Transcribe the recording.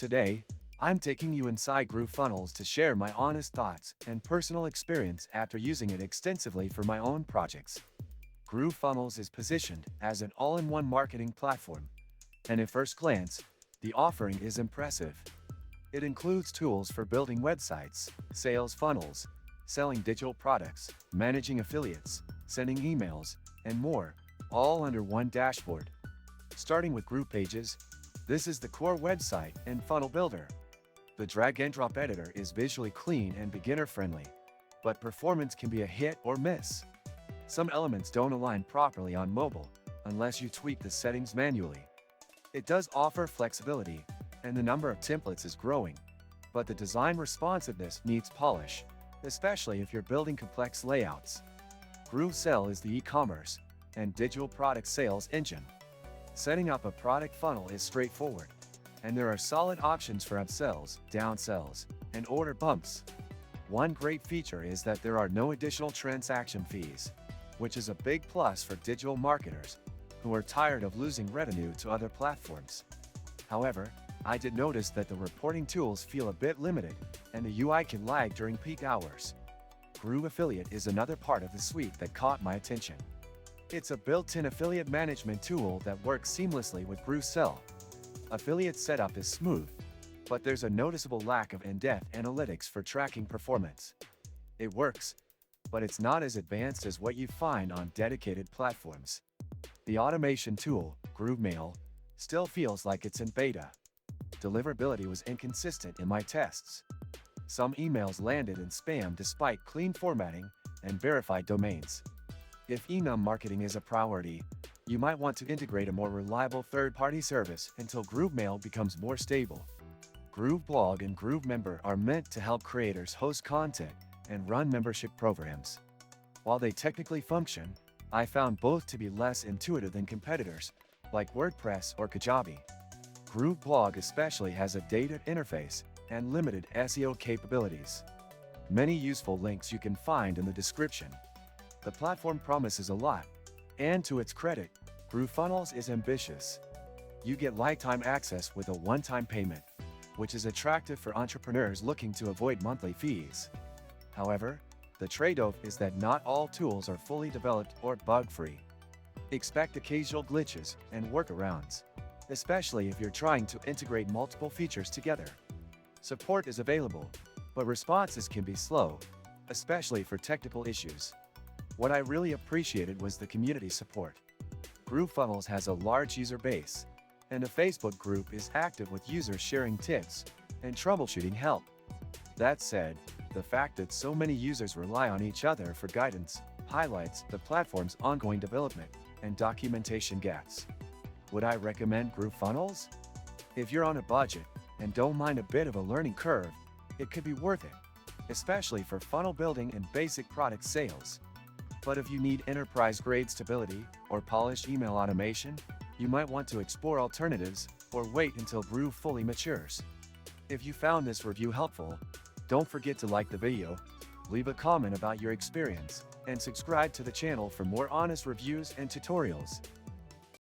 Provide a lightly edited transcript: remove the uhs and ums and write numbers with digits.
Today, I'm taking you inside GrooveFunnels to share my honest thoughts and personal experience after using it extensively for my own projects. GrooveFunnels is positioned as an all-in-one marketing platform, and at first glance, the offering is impressive. It includes tools for building websites, sales funnels, selling digital products, managing affiliates, sending emails, and more, all under one dashboard. Starting with GroovePages, this is the core website and funnel builder. The drag-and-drop editor is visually clean and beginner-friendly, but performance can be a hit or miss. Some elements don't align properly on mobile unless you tweak the settings manually. It does offer flexibility, and the number of templates is growing, but the design responsiveness needs polish, especially if you're building complex layouts. GrooveSell is the e-commerce and digital product sales engine. Setting up a product funnel is straightforward, and there are solid options for upsells, downsells, and order bumps. One great feature is that there are no additional transaction fees, which is a big plus for digital marketers who are tired of losing revenue to other platforms. However, I did notice that the reporting tools feel a bit limited, and the UI can lag during peak hours. Groove Affiliate is another part of the suite that caught my attention. It's a built-in affiliate management tool that works seamlessly with GrooveSell. Affiliate setup is smooth, but there's a noticeable lack of in-depth analytics for tracking performance. It works, but it's not as advanced as what you find on dedicated platforms. The automation tool, GrooveMail, still feels like it's in beta. Deliverability was inconsistent in my tests. Some emails landed in spam despite clean formatting and verified domains. If enum marketing is a priority, you might want to integrate a more reliable third-party service until GrooveMail becomes more stable. GrooveBlog and GrooveMember are meant to help creators host content and run membership programs. While they technically function, I found both to be less intuitive than competitors, like WordPress or Kajabi. GrooveBlog especially has a dated interface and limited SEO capabilities. Many useful links you can find in the description. The platform promises a lot, and to its credit, GrooveFunnels is ambitious. You get lifetime access with a one-time payment, which is attractive for entrepreneurs looking to avoid monthly fees. However, the trade-off is that not all tools are fully developed or bug-free. Expect occasional glitches and workarounds, especially if you're trying to integrate multiple features together. Support is available, but responses can be slow, especially for technical issues. What I really appreciated was the community support. GrooveFunnels has a large user base, and a Facebook group is active with users sharing tips and troubleshooting help. That said, the fact that so many users rely on each other for guidance highlights the platform's ongoing development and documentation gaps. Would I recommend GrooveFunnels? If you're on a budget and don't mind a bit of a learning curve, it could be worth it, especially for funnel building and basic product sales. But if you need enterprise-grade stability or polished email automation, you might want to explore alternatives or wait until Groove fully matures. If you found this review helpful, don't forget to like the video, leave a comment about your experience, and subscribe to the channel for more honest reviews and tutorials.